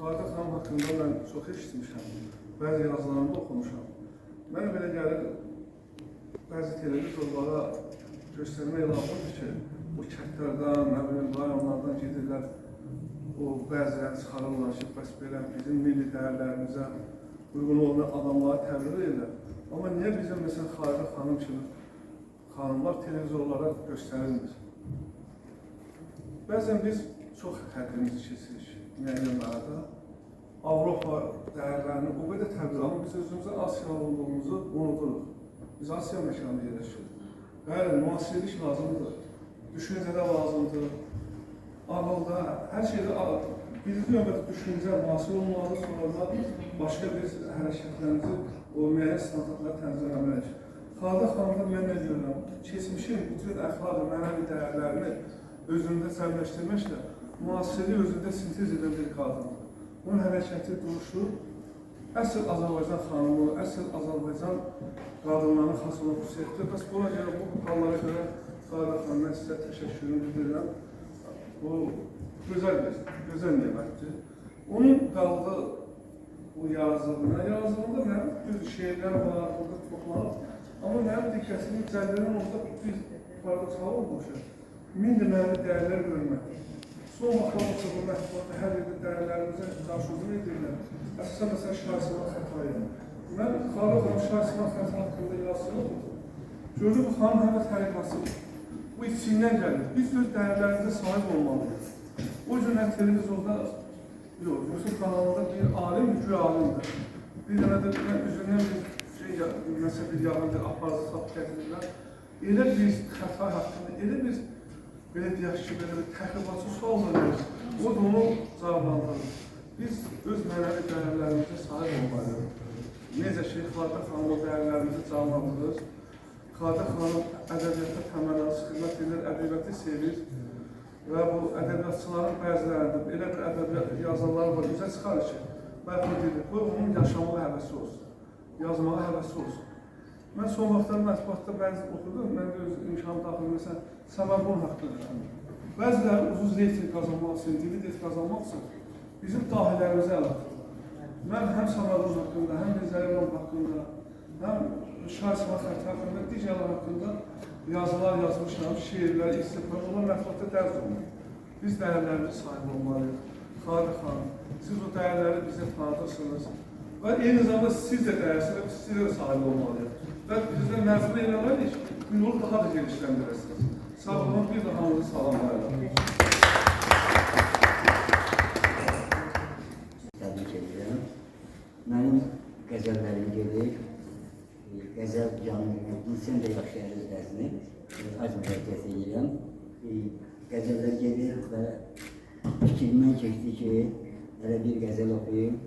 Xarida xanım haqqında mən çox eşitmişəm, bəzi yazılarında oxumuşam. Mənə belə gəlir, bəzi televizorlara göstərmək lazımdır ki, bu kəndlərdən, nə bilim, rayonlardan gedirlər, o bəziləri çıxarırlar ki, bəs belə bizim milli dəyərlərimizə uyğun olan adamları təbliğ edirlər. Amma niyə bizim, məsələn, Xarida xanım kimi xanımlar televizorlara göstərilmir? Bəzən biz çox həddimizi keçirik müəyyən mənada. Avropa dəyərlərini o qədər təbliğ, amma biz özümüzün Asiyalı olduğumuzu unuduruq. Biz Asiya məkanında yerləşirik. Bəli, müasirlik lazımdır, düşüncədə lazımdır, ağılda, hər şeydə birinci növbədə düşüncə müasir olmalı, sonra da başqa biz hərəkətlərimizi o müəyyən standartlara tənzimləməliyik. Xarida xanımda mən nə görürəm? Keçmişin bütün əxlaq və mənəvi dəyərlərini özündə cəmləşdirməklə müasirliyi özündə sintez edən bir qadındır. Onun hərəkəti, duruşu əsl Azərbaycan xanımı, əsl Azərbaycan qadınlarının xas olan xüsusiyyətdir. Bəs buna görə, bu hallara görə Xarida xanım, mən sizə təşəkkürümü bildirirəm. Bu gözəl nemətdir. Onun qaldı bu yazılığına. Yazılığında mənim düz şeylər var, orada toxlanır. Amma mənim diqqətimi cəlbələn orada bir paradoksal olmuşdur. Min deməli dəyərlər görmək. Son vaxtlarda bu mətbuatda hər yerdə dəyərlərimizə qarşı hücum edirlər. Əsasən məsələn Şahisiman Xətayı. Mən Xarida xanım Şahisiman Xətayı haqqında yazsın. Gördüm bu xanım həmə təriqasıdır. Bu içindən gəlir. Biz öz dəyərlərimizə sahib olmalıyıq. O yüzden televizorda yok, Yusuf kanalında bir alim, gücü alimdir. Bir dənə də üzündən bir şey, mesela bir yağındır, aparıcı sap gətirirlər. Elə bir xəta haqqında, elə bir belə deyək ki, belə bir təxribatçı sual verir. O da onu cavablandırır. Biz öz mənəvi dəyərlərimizə sahib olmalıyıq. Necə ki, Xarida xanım o dəyərlərimizi canlandırır. Xarida xanım ədəbiyyatda təməllüsü xidmət edir, ədəbiyyatı sevir. Və bu ədəbiyyatçıların bəzilərində elə bir ədəbiyyat yazanlar var, üzə çıxarır ki, bəlkə dedik, qoy onun yaşamağa həvəsi olsun, yazmağa həvəsi olsun. Mən son vaxtlar mətbuatda bəzi oxudum, mən də öz imkanı daxil məsələn, Səmərdun haqqında. Bəziləri ucuz reyting qazanmaq üçün, dividend qazanmaq üçün bizim dahilərimizi əl atır. Mən həm Səmərdun haqqında, həm Rizəliman haqqında, həm Şahisiman Xətayı haqqında, digərlər haqqında yazılar yazmışlar, şiirlər, istifrar, onlar mətbuatda dərz olunur. Biz dəyərlərimizi sahib olmalıyıq. Xarida xanım, siz o dəyərləri bizə tanıdırsınız. Və eyni zamanda siz də dəyərsiniz, siz də sahib olmalıyıq. Və bizdə məcbur eləməliyik ki, yolu daha da genişləndirəsiniz. Sağ olun, bir daha hamınızı salamlayalım. Təbrik edirəm. Mənim qəzəllərim gedir. Qəzəl canlı, bilsən də yaxşı ərizlərini az müraciət edirəm. Qəzəllər gedir və fikrimdən keçdi ki, hələ bir qəzəl oxuyum.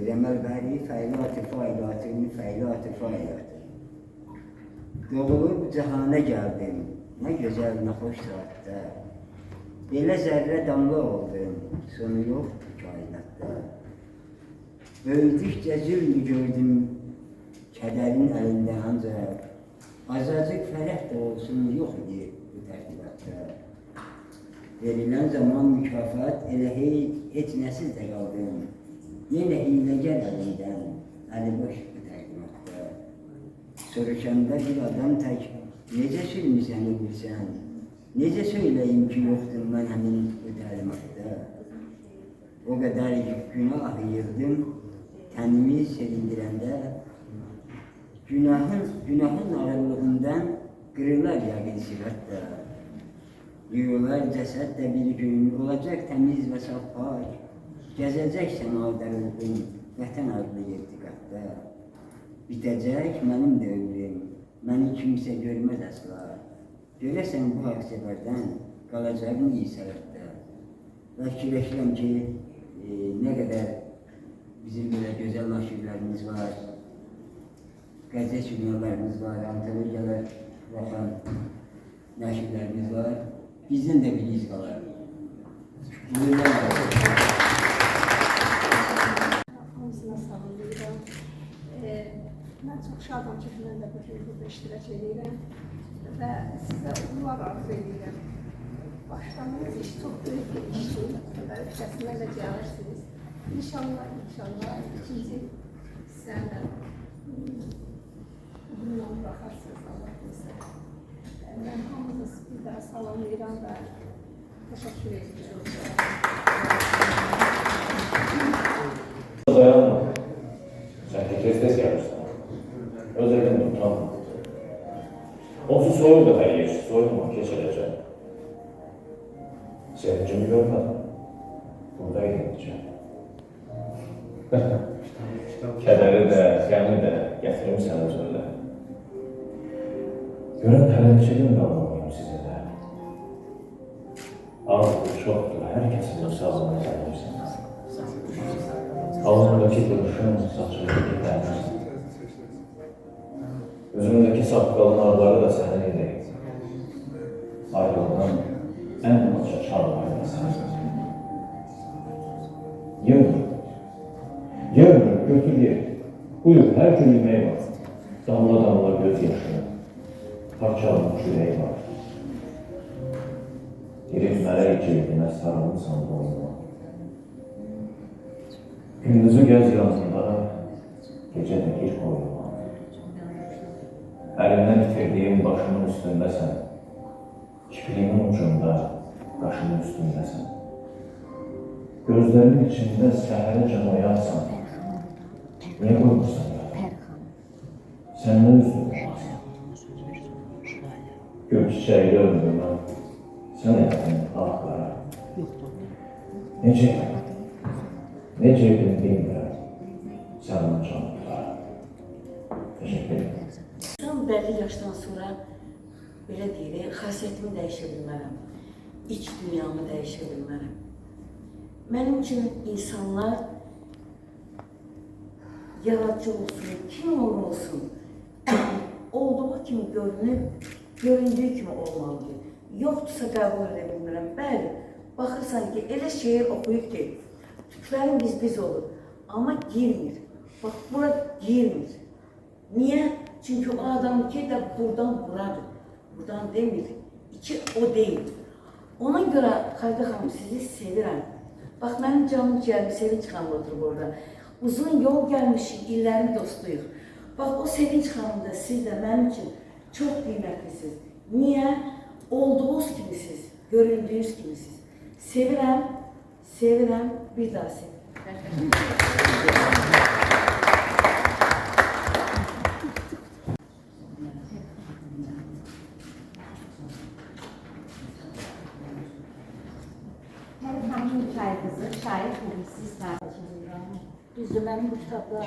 Rəməl bəri fəylat-ı faylatın, fəylat-ı faylatın. Doğulub cəhana gəldim, nə gözəl, nə xoş saatda. Belə zərrə damla oldum, sonu yoxdur kainatda. Böyüdükcə zülmü gördüm, kədərin əlində ancaq azacıq fərəh də olsun yox idi bu tərtibatda. Verilən zaman mükafat elə heç nəsiz də qaldım. Yenə hiyləgər əlindən, əli boş bu təqdimatda. Soruşanda bir adam tək, necə sürmüsən bilsən, necə söyləyim ki, yoxdur mən həmin bu təlimatda. O qədər günah yığdım, kendimi sevindirəndə, günahın aralığından qırırlar yəqin sifətdə. Yuyular cəsəd də bir gün, olacaq təmiz və saf pak, gəzəcək səmadə ruhum, vətən adlı yertiqatda. Bitəcək mənim də ömrüm, məni kimsə görməz əsla. Görəsən bu haqsəbərdən qalacaqmı isərətdə. Və fikirləşirəm ki, nə qədər bizim böyle güzel naşirlerimiz var, gazete sünyalarımız var, antolojiyalar bakan naşirlerimiz var. Bizden de bir iz kalır. Hamısına sağlayıram. Mən çox şadam ki, mən də bu gün burada iştirak edirəm və sizə uğurlar arzu edirəm. Başladığınız iş çox böyük bir işdir. ölkəsindən də gəlirsiniz. İnşallah, ikinci sən də bununla baxarsınız, Allah bilsin. Mən hamınız bir daha salamlayıram və təşəkkür ediyorum. Dayanma. Sen tekrar gelirsin. Özellikle utanma. Onsuz soyul da her yer. Soyulma, geçirecek. Sevincimi görmedim. Buradaydım diyeceğim. Kədəri də, qəmi də gətirmişsən özünlə. Görən hələ neçə gün qalmalıyım sizinlə. Ağzı çoxdur, hər kəsin öz sağlığına gəlmişsin. Ağzımdaki duruşun, saçımdaki dərmişsin. Özümdeki saqqalın arları da sənin idi. Ayrılığın ən başa çağırmayla sənsin. Yığmır, götür ye. Buyur, hər gün yemək var. Damla damla göz yaşını. Parçalanmış ürəyi var. Girib mələk cildinə sarılmışsan boynuma. Gündüzü gəz yanında, gecə də gir qoynuma. Əlimdən itirdiyim başımın üstündəsən. Kiprimin ucunda, qaşımın üstündəsən. Gözlərimin içində səhərəcən oyansan. Niyə qoymursan ya? Səndən üstün olmazsan. Gül çiçəkli ömrümə, sən etdin ağlara. Necə edin bilmirəm, sənin canlılara. Təşəkkür ederim. Tam bəlli yaşdan sonra belə deyirik, xasiyyətimi dəyişə bilmərəm, iç dünyamı dəyişə bilmərəm. Mənim üçün insanlar yaradıcı olsun, kim olsun, olduğu kimi görünüb, göründüyü kimi olmalıdır. Yoxdursa qəbul edə bilmirəm. Bəli, baxırsan ki, elə şeir oxuyub ki, tüklərin biz olur, amma girmir. Bax, bura girmir. Niyə? Çünki o adamınki də buradan buradır. Buradan demir. İki o deyil. Ona görə Xəldə xanım sizi sevirəm. Bax, mənim canım ciyərim Sevinç xanım oturub orada. Uzun yol gəlmişik, illərin dostuyuq. Bax, o Sevinç xanım da siz də mənim üçün çox qiymətlisiniz. Niyə? Olduğunuz kimisiniz, göründüyünüz kimisiniz. Sevirəm, sevirəm, bir daha sevirəm. Şair kızı, şair publisist tarihçiliği. Düzdür, mənim bu kitabda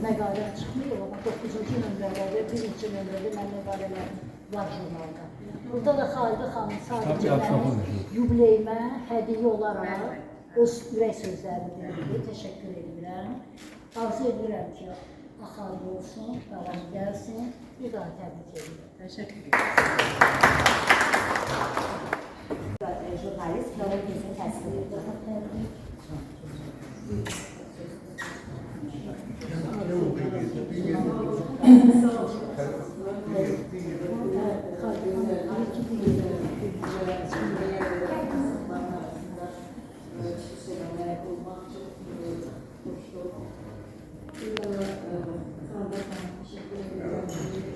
məqaləm çıxmıyor, amma 9-cu nömrələrdə, 1-ci nömrədə mən məqalələrim var jurnalda. Burada da Xalidə xanım sadəcə mənim yubileyimə hədiyyə olaraq öz ürək sözlərini dedi, təşəkkür edirəm. Arzu edirəm ki, axarlı olsun, davam gəlsin, bir daha təbrik edirəm. Təşəkkür edirəm. Jurnalist Helen Kesin təsvir edir.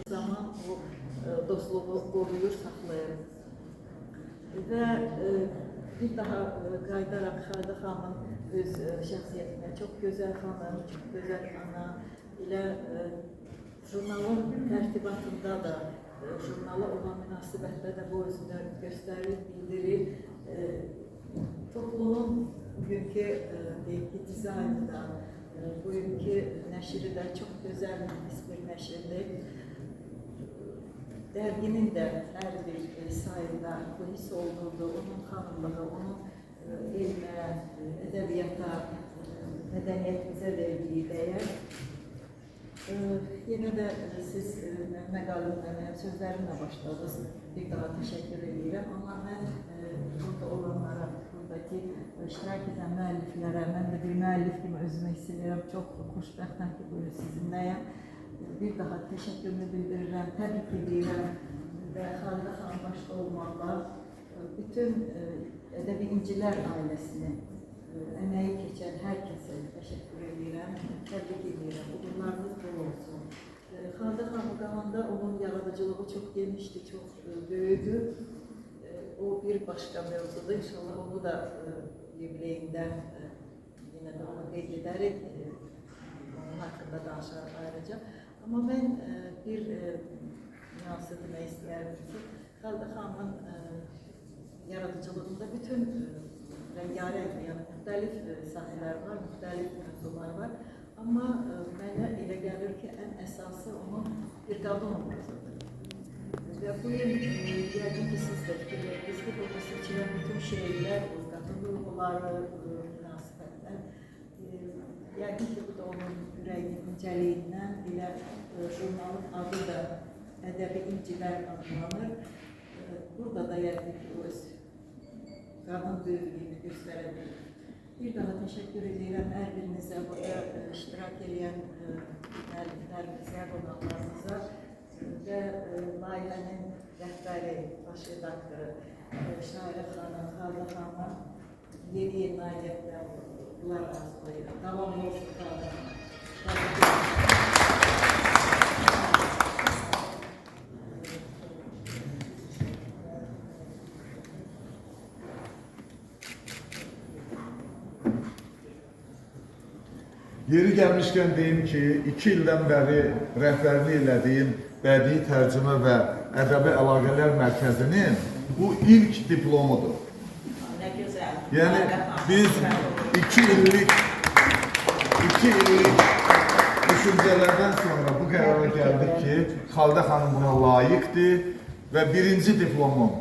Zaman o dostluğu qoruyur, saxlayır. Və bir daha qayıdaraq Xəldə xanımın öz şəxsiyyətinə, çox gözəl xanım, çox gözəl ana, elə jurnalın tərtibatında da, jurnala olan münasibətdə də bu özünü göstərir, bildirir. Topluluğun bugünkü dizaynı da, bugünkü nəşri də çox gözəl bir nəşirdir. Dərginin də hər bir sayında bu hiss olunurdu, onun xanımlığı, onun elmə, ədəbiyyata, mədəniyyətimizə verdiyi dəyər. Yenə də siz məqaləmlə, sözlərimlə başladınız, bir daha təşəkkür edirəm. Amma mən burada olanlara, buradakı iştirak edən müəlliflərə, mən də bir müəllif kimi özümü hiss edirəm, çox xoşbəxtəm ki, buyur sizinləyəm. Bir daha təşəkkürümü bildirirəm, təbrik edirəm və Xalidə xanım başda olmaqla bütün ədəbi incilər ailəsini emeği geçen herkese teşekkür ederim, tebrik ederim. Uğurlarınız bol olsun. Xandı Xanıqamanda onun yaradıcılığı çok genişti, çok büyüdü. O bir başka mevzuda. İnşallah onu da yubileyinden yine de onu qeyd edərək onun hakkında danışarıq ayrıca. Ama ben bir nüansı demək istəyərdim ki, Xandı xanımın yaradıcılığında bütün rengarenk, yani müxtəlif sahneler var, müxtəlif mövzular var. Ama mənə elə gəlir ki, en esası onun bir qadın obrazıdır. Ve bu yəqin ki, siz də fikirlərdiniz ki, burada seçilən bütün şeyler, o qadın duyğuları, münasibətlər, yəqin ki, bu da onun ürəyinin incəliyindən, elə jurnalın adı da ədəbi incilər adlanır. Burada da yəqin ki, öz qadın büyüklüyünü göstərəbilir. Bir daha teşekkür ederim her birinize, burada iştirak edən müəlliflərimizə, qonaqlarımıza ve layihənin rəhbəri, baş redaktoru Şairə xanım, Xandı xanım yeni nailiyyətlə bunlar arzulayır. Davamlı olsun Xandı xanım. Yeri gəlmişkən deyim ki, 2 ildən bəri rəhbərlik elədiyim Bədii Tərcümə və Ədəbi Əlaqələr Mərkəzinin bu ilk diplomudur. Ne güzel. Yəni biz 2 illik düşüncələrdən sonra bu qərara gəldik ki, Xaldə xanım buna layiqdir və birinci diplomum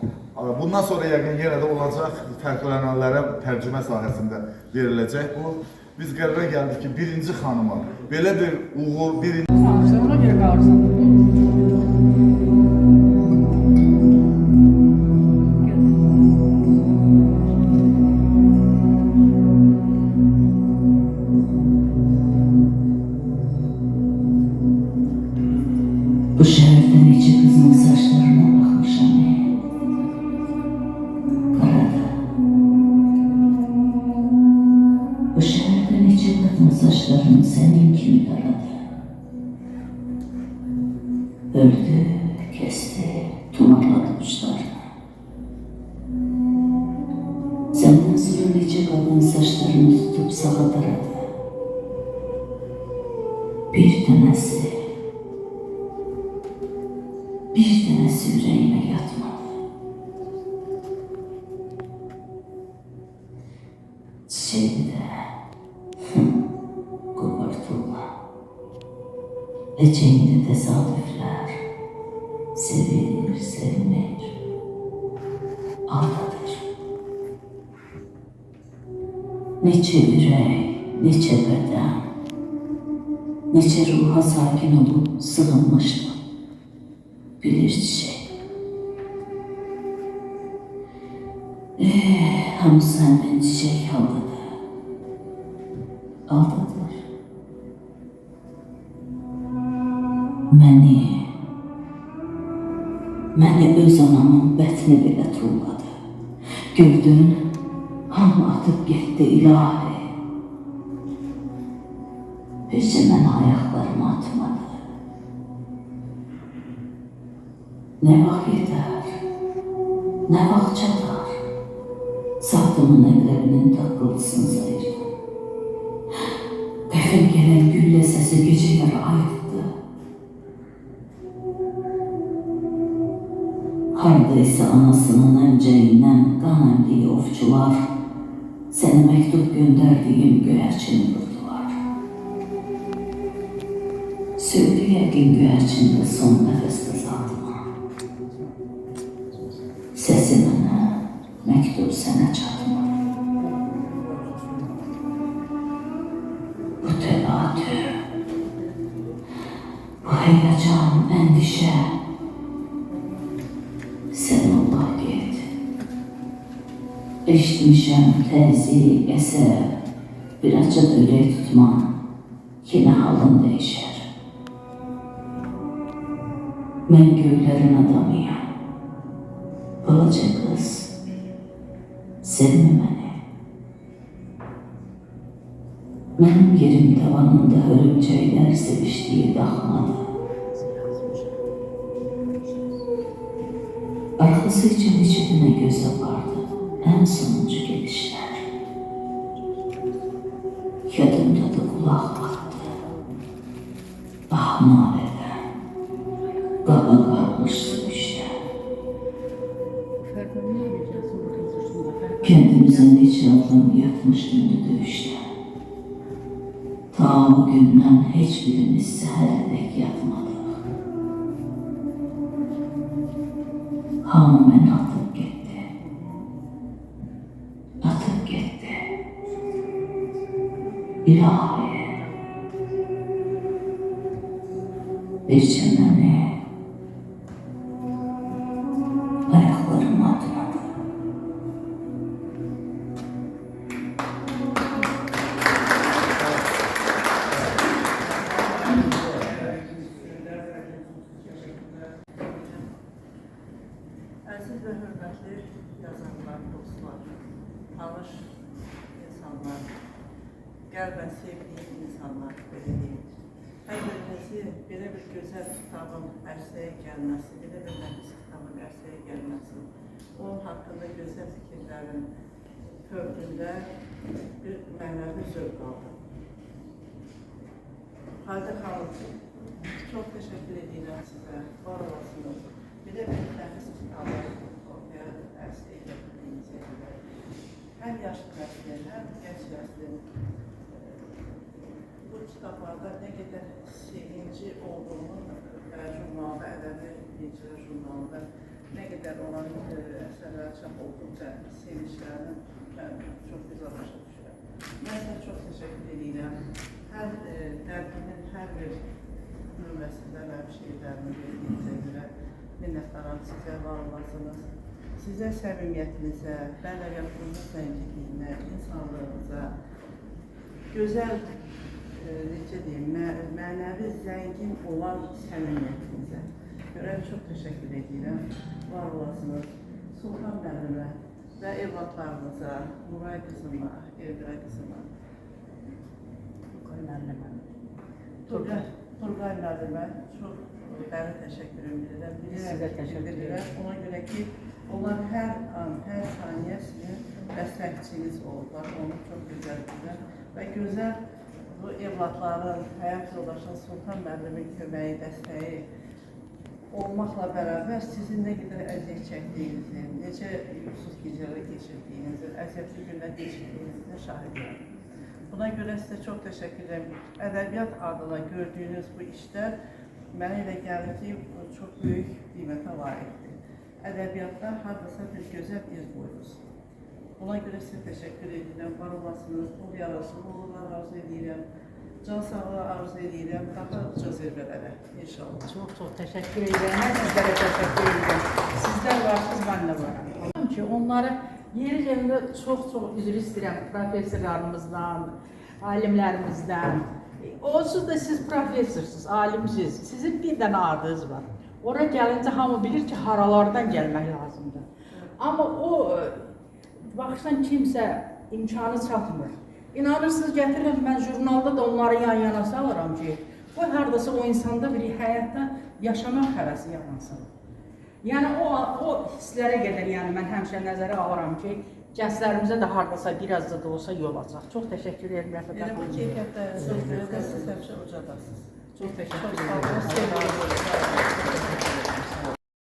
bundan sonra yəqin yenə də olacaq, fərqlənənlərə tərcümə sahəsində veriləcək bu. Biz qərara gəldik ki, birinci xanıma belə bir uğur, birinci... Ona göre qalırsan. Bu şehirde nece kızın saçlarına bakmışam. Karada. Bu şehirde nece kadın saçlarını senin gibi karada. Öldü, kesti, tumarladı uçlarını. Senden sonra nece kadın saçlarını tutup sağa daradı. Bir tanesi yüreğime yatmadı. Çiçeği de kopartılma. Eceğinde tesadüfler sevilir, sevmir, aldatır. Neçe yürek, neçe beden, neçe ruha sakin olup sığınmıştım. Bilir çiçek. Hamısı hemen çiçek aldadı. Aldadır. Məni öz anamın bətni belə tulladı. Gördün, hamı atıp getdi ilahi. Bircə mən ayaqlarımı atmadı. Ne vaxt yetər, ne vaxt çatar, sahtımın əllərinin taqqıltısını sayırdım. Qəfil gələn güllə səsi gecələri ayıqdı. Haradaysa anasının əmcəyindən qan əmdiyi ovçular, sənə məktub göndərdiyim göyərçini vurdular. Söylü yəqin göyərçində son nəfəsdə zatıma. Sesi mənə, məktub sənə çatmadı. Bu təbatür, bu heyecan, əndişə, sən Allah get. Eşitmişəm təzik, əsəb, bir açıq ürək tutma, yenə halın dəyişər. Mən göylərin adamıyam. Balaca kız, sevme beni. Mənim yerim tavanında hörümçəklər sevişdiyi daxmadır. Arxası üçün içinə göz apardı, ən sonuncu gedişlər. Yadımda da qulaq baxdı. Ahmarələr, qaba qarmış sürüşlər. Kendimizin neçə adım yatmışdı döyüşlər. Ta o gündən heç birimiz səhərədək yatmadıq. Hamı məni atıb getdi. Atıb getdi. İlahi. Bircə məni ayaqlarıma atmadı. Əziz və hörmətli yazarlar, dostlar, tanış insanlar, qəlbən sevdiyim insanlar, belə deyim. Hər birinizi belə bir gözəl kitabın ərsəyə gəlməsi, belə bir nəfis kitabın ərsəyə gəlməsi, onun haqqında gözəl fikirlərin fövqündə bir mənəvi zövq aldım. Xalidə xanım, çox təşəkkür edirəm sizə, var olasınız. Belə bir nəfis kitabı ortaya ərsəyə gətirdiyinizə görə. Həm yaşlı nəslin, həm gənc nəslin bu kitablarda nə qədər sevinci olduğunu jurnalda, ədəbi bilicilər jurnalında nə qədər olan əsərlər çap olduqca sevinclərini çox güzel başa düşürəm. Mən sizə çox təşəkkür edirəm. Hər dərdimin hər bir növbəsində mənim şeirlərimi verdiyinizə görə minnətdaram sizə, var olasınız. Sizə səmimiyyətinizə, bədəviyyatınızın zənginliyinə, insanlığınıza, gözəl necə deyim, mənəvi zəngin olan səmimiyyətinizə görə çox təşəkkür edirəm. Var olasınız. Sultan müəllimə və evlatlarınıza, Nuray qızıma, Elvira qızıma, Turqay müəllimə çox dərin təşəkkürüm bilirəm. Sizə təşəkkür edirəm. Ona görə ki, onlar hər an, hər saniyə sizin dəstəkçiniz oldular. Onu çox gözəl bilirəm və gözəl bu evlatların, həyat yoldaşının Sultan müəllimin köməyi, dəstəyi olmaqla bərabər sizin nə qədər əziyyət çəkdiyinizi, necə yuxusuz gecələr keçirdiyinizi, əziyyətli günlər keçirdiyinizə şahidiyəm. Buna görə sizə çox təşəkkür edirəm. Ədəbiyyat adına gördüyünüz bu işlər mənə elə gəlir ki, çox böyük qiymətə layiqdir. Ədəbiyyatda hardasa bir gözəl iz qoyuruz. Buna görə sizə təşəkkür edirəm, var olasınız, bol yarası, uğurlar arzu edirəm, can sağlığı arzu edirəm, daha uca zirvələrə inşallah. Çox təşəkkür edirəm. Mən sizlərə təşəkkür edirəm. Sizlər varsınız, mən də varam. Ki, onları yeri yerində çox üzr istəyirəm professorlarımızdan, alimlərimizdən. Onsuz da siz professorsuz, alimsiz. Sizin bir dənə adınız var. Ora gəlincə hamı bilir ki, haralardan gəlmək lazımdır. Amma o baxışdan kimsə imkanı çatmır. İnanırsınız, gətirirəm, mən jurnalda da onları yan-yana salıram ki, bu haradasa o insanda bir həyatda yaşamaq həvəsi yaransın. Yəni o hisslərə qədər, yəni mən həmişə nəzərə alıram ki, gənclərimizə də haradasa biraz da olsa yol açaq. Çox təşəkkür edirəm. Elə bu keyfiyyətdə söz verir də siz həmişə ucadasınız. Çox təşəkkür edirəm.